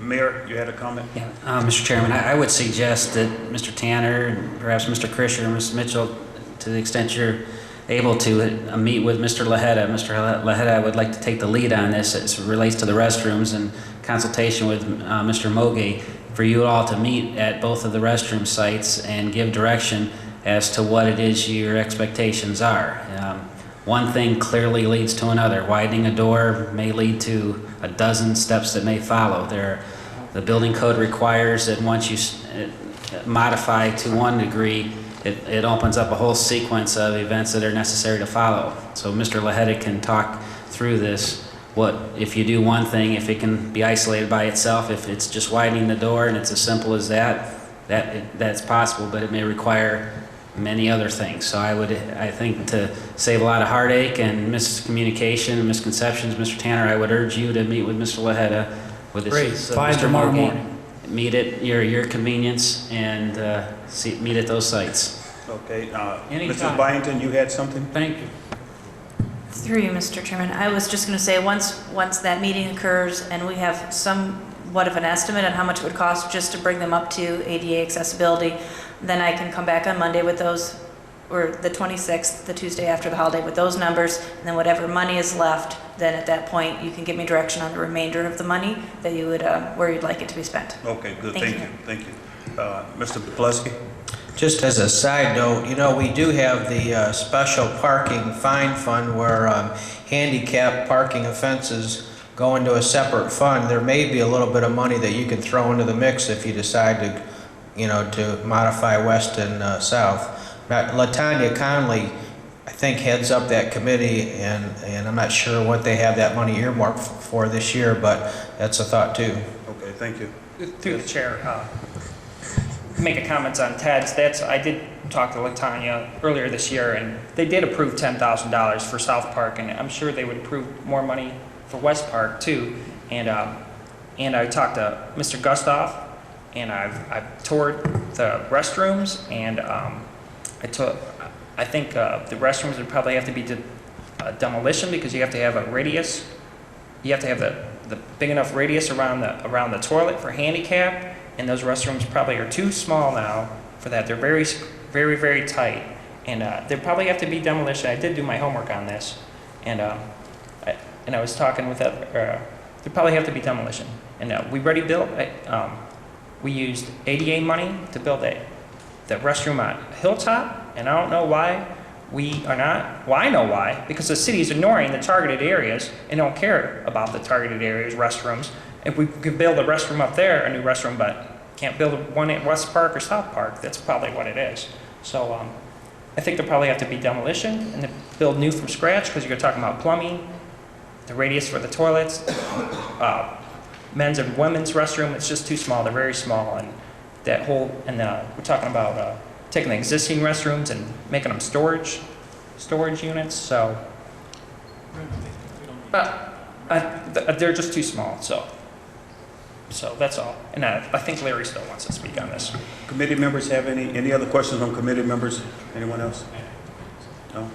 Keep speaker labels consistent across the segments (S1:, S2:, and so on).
S1: Mayor, you had a comment?
S2: Yeah, Mr. Chairman, I would suggest that Mr. Tanner and perhaps Mr. Krischer and Ms. Mitchell, to the extent you're able to, meet with Mr. Laheta. Mr. Laheta would like to take the lead on this as it relates to the restrooms and consultation with Mr. Moge for you all to meet at both of the restroom sites and give direction as to what it is your expectations are. One thing clearly leads to another. Widening a door may lead to a dozen steps that may follow. The building code requires that once you modify to one degree, it opens up a whole sequence of events that are necessary to follow. So Mr. Laheta can talk through this. What if you do one thing, if it can be isolated by itself, if it's just widening the door and it's as simple as that's possible, but it may require many other things. So I think to save a lot of heartache and miscommunication and misconceptions, Mr. Tanner, I would urge you to meet with Mr. Laheta with this,
S3: Fine,
S2: Mr.
S3: tomorrow
S2: Moge.
S3: morning.
S2: Meet at your convenience and meet at those sites.
S1: Okay.
S3: Anytime.
S1: Mrs. Byington, you had something?
S2: Thank you.
S4: Through you, Mr. Chairman, I was just going to say once that meeting occurs and we have somewhat of an estimate on how much it would cost just to bring them up to ADA accessibility, then I can come back on Monday with those, or the 26th, the Tuesday after the holiday, with those numbers, and then whatever money is left, then at that point you can give me direction on the remainder of the money that you would, where you'd like it to be spent.
S1: Okay, good.
S4: Thank you.
S1: Thank you. Mr. Pulaski?
S5: Just as a side note, we do have the special parking fine fund where handicap parking offenses go into a separate fund. There may be a little bit of money that you can throw into the mix if you decide to, to modify west and south. LaTanya Conley, I think, heads up that committee, and I'm not sure what they have that money earmarked for this year, but that's a thought too.
S1: Okay, thank you.
S6: Through the chair, make a comment on Ted's. I did talk to LaTanya earlier this year, and they did approve $10,000 for South Park, and I'm sure they would approve more money for West Park too. And I talked to Mr. Gustav, and I've toured the restrooms, and I think the restrooms would probably have to be demolition because you have to have a radius. You have to have the big enough radius around the toilet for handicap. And those restrooms probably are too small now for that. They're very, very, very tight. And they probably have to be demolition. I did do my homework on this. And I was talking with they probably have to be demolition. And we already built, we used ADA money to build the restroom on Hilltop. And I don't know why we are not, well, I know why, because the city is ignoring the targeted areas and don't care about the targeted areas, restrooms. If we could build a restroom up there, a new restroom, but can't build one at West Park or South Park, that's probably what it is. So I think there probably have to be demolition and then build new from scratch because you're talking about plumbing, the radius for the toilets, men's and women's restroom, it's just too small, they're very small. And that whole, and we're talking about taking the existing restrooms and making them storage units, so. They're just too small, so that's all. And I think Larry still wants to speak on this.
S1: Committee members have any other questions from committee members? Anyone else? No?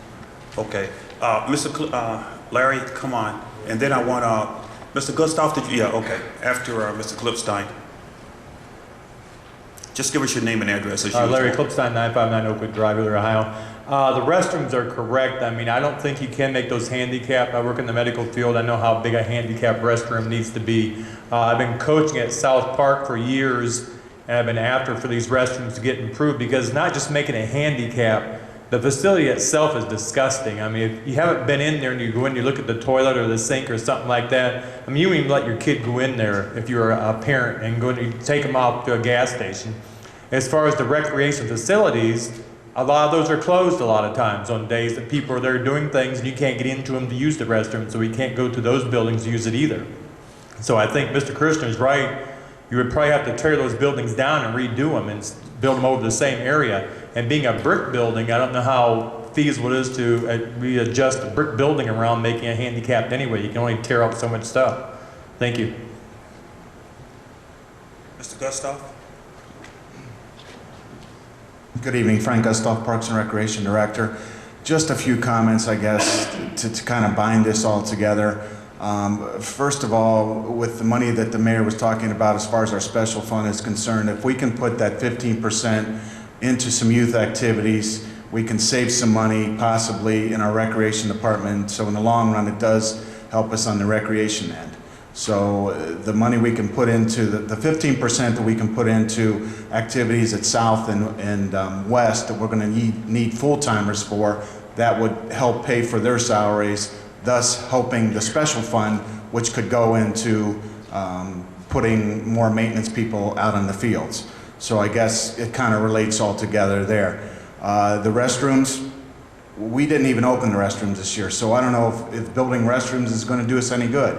S1: Okay. Larry, come on. And then I want Mr. Gustav, okay. After Mr. Klipstein. Just give us your name and address as usual.
S7: Larry Klipstein, 959 Oakwood Drive, Elyria, Ohio. The restrooms are correct. I mean, I don't think you can make those handicapped. I work in the medical field. I know how big a handicapped restroom needs to be. I've been coaching at South Park for years, and I've been after for these restrooms to get improved because it's not just making it handicapped. The facility itself is disgusting. I mean, if you haven't been in there and you go in, you look at the toilet or the sink or something like that. I mean, you wouldn't even let your kid go in there if you're a parent and go and take them out to a gas station. As far as the recreation facilities, a lot of those are closed a lot of times on days that people are there doing things and you can't get into them to use the restroom, so we can't go to those buildings to use it either. So I think Mr. Kirshner's right. You would probably have to tear those buildings down and redo them and build them over the same area. And being a brick building, I don't know how feasible it is to readjust a brick building around making it handicapped anyway. You can only tear out so much stuff. Thank you.
S1: Mr. Gustav?
S8: Good evening, Frank Gustav, Parks and Recreation Director. Just a few comments, I guess, to kind of bind this all together. First of all, with the money that the mayor was talking about as far as our special fund is concerned, if we can put that 15% into some youth activities, we can save some money possibly in our recreation department. So in the long run, it does help us on the recreation end. So the money we can put into, the 15% that we can put into activities at South and West that we're going to need full-timers for, that would help pay for their salaries, thus helping the special fund, which could go into putting more maintenance people out in the fields. So I guess it kind of relates all together there. The restrooms, we didn't even open the restrooms this year, so I don't know if building restrooms is going to do us any good.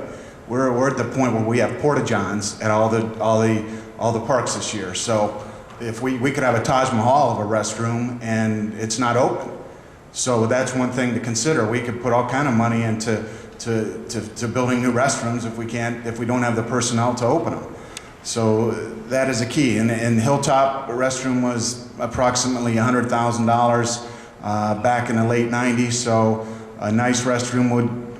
S8: We're at the point where we have porta-johns at all the parks this year. So if we could have a Taj Mahal of a restroom and it's not open. So that's one thing to consider. We could put all kind of money into to building new restrooms if we don't have the personnel to open them. So that is a key. And Hilltop restroom was approximately $100,000 back in the late 90s. So a nice restroom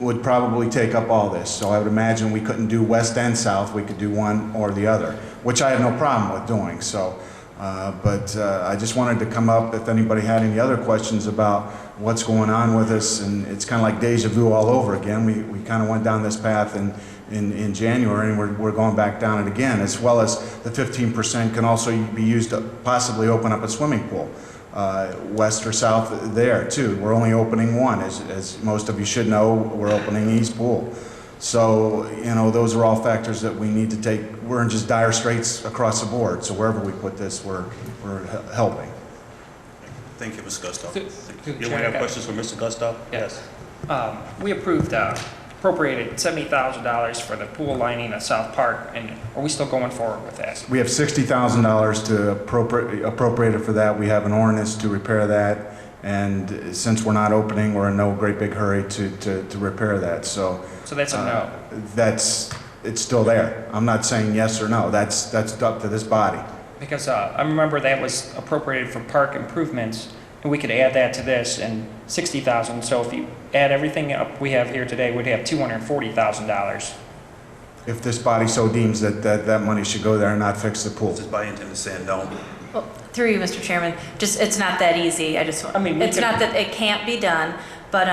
S8: would probably take up all this. So I would imagine we couldn't do West and South. We could do one or the other, which I have no problem with doing. So, but I just wanted to come up if anybody had any other questions about what's going on with us. And it's kind of like deja vu all over again. We kind of went down this path in January, and we're going back down it again, as well as the 15% can also be used to possibly open up a swimming pool. West or South there too. We're only opening one, as most of you should know. We're opening East Pool. So, you know, those are all factors that we need to take. We're in just dire straits across the board. So wherever we put this, we're helping.
S1: Thank you, Mr. Gustav.
S6: Through the
S1: You
S6: chair,
S1: have questions for Mr. Gustav?
S6: Yes. We approved, appropriated $70,000 for the pool lining at South Park, and are we still going forward with that?
S8: We have $60,000 to appropriate for that. We have an ordinance to repair that. And since we're not opening, we're in no great big hurry to repair that. So
S6: that's a no.
S8: It's still there. I'm not saying yes or no. That's up to this body.
S6: Because I remember that was appropriated for park improvements, and we could add that to this, and $60,000. So if you add everything up we have here today, we'd have $240,000.
S8: If this body so deems that money should go there and not fix the pool.
S1: This body intends to say no.
S4: Well, through you, Mr. Chairman, it's not that easy. It's not that it can't be done, but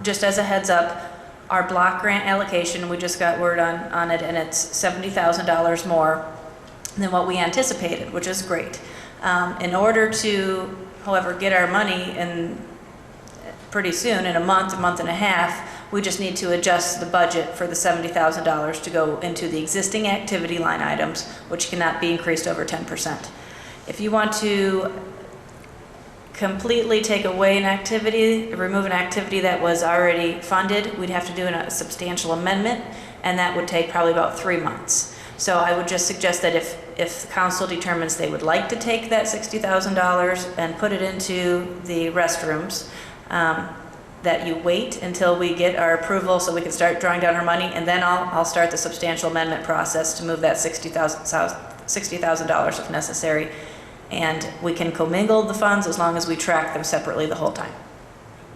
S4: just as a heads up, our block grant allocation, we just got word on it, and it's $70,000 more than what we anticipated, which is great. In order to, however, get our money in pretty soon, in a month and a half, we just need to adjust the budget for the $70,000 to go into the existing activity line items, which cannot be increased over 10%. If you want to completely take away an activity, remove an activity that was already funded, we'd have to do a substantial amendment, and that would take probably about 3 months. So I would just suggest that if the council determines they would like to take that $60,000 and put it into the restrooms, that you wait until we get our approval so we can start drawing down our money, and then I'll start the substantial amendment process to move that $60,000 if necessary. And we can commingle the funds as long as we track them separately the whole time.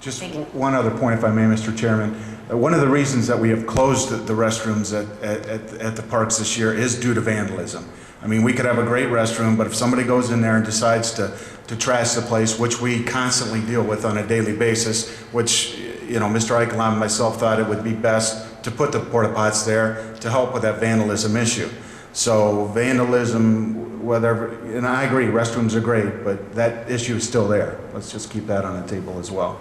S8: Just one other point, if I may, Mr. Chairman. One of the reasons that we have closed the restrooms at the parks this year is due to vandalism. I mean, we could have a great restroom, but if somebody goes in there and decides to trash the place, which we constantly deal with on a daily basis, which, you know, Mr. Eichelon and myself thought it would be best to put the porta pots there to help with that vandalism issue. So vandalism, whatever, and I agree, restrooms are great, but that issue is still there. Let's just keep that on the table as well.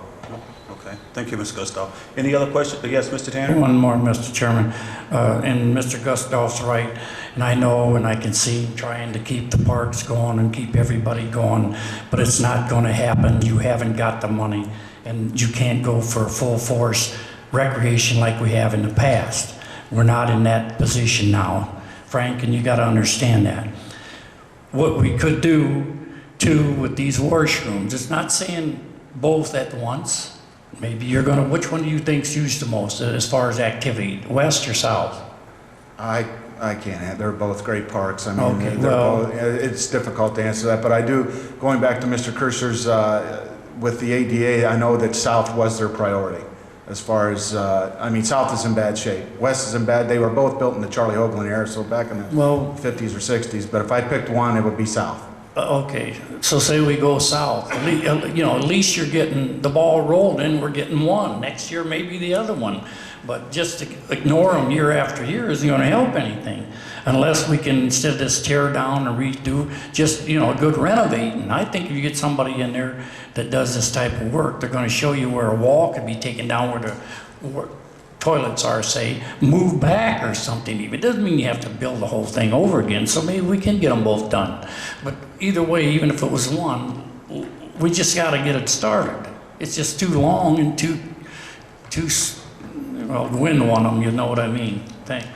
S1: Okay, thank you, Mr. Gustav. Any other questions? Yes, Mr. Tanner?
S3: One more, Mr. Chairman. And Mr. Gustav's right, and I know and I can see trying to keep the parks going and keep everybody going, but it's not going to happen. You haven't got the money, and you can't go for full force recreation like we have in the past. We're not in that position now, Frank, and you got to understand that. What we could do, too, with these washrooms, it's not saying both at once. Maybe you're going to, which one do you think's used the most as far as activity, west or south?
S8: I can't. They're both great parks. I mean,
S3: okay, well,
S8: it's difficult to answer that, but I do, going back to Mr. Kirschner's, with the ADA, I know that South was their priority. as far as, I mean, South is in bad shape. West is in bad, they were both built in the Charlie Hoagland era, so back in the
S3: Well,
S8: 50s or 60s, but if I picked one, it would be South.
S3: okay, so say we go south, at least you're getting the ball rolling, we're getting one. Next year, maybe the other one. But just to ignore them year after year isn't gonna help anything. Unless we can, instead of this tear down and redo, just, a good renovating. I think if you get somebody in there that does this type of work, they're gonna show you where a wall could be taken down, where toilets are, say, move back or something even. It doesn't mean you have to build the whole thing over again, so maybe we can get them both done. But either way, even if it was one, we just gotta get it started. It's just too long and too, well, the wind on them, you know what I mean. Thanks.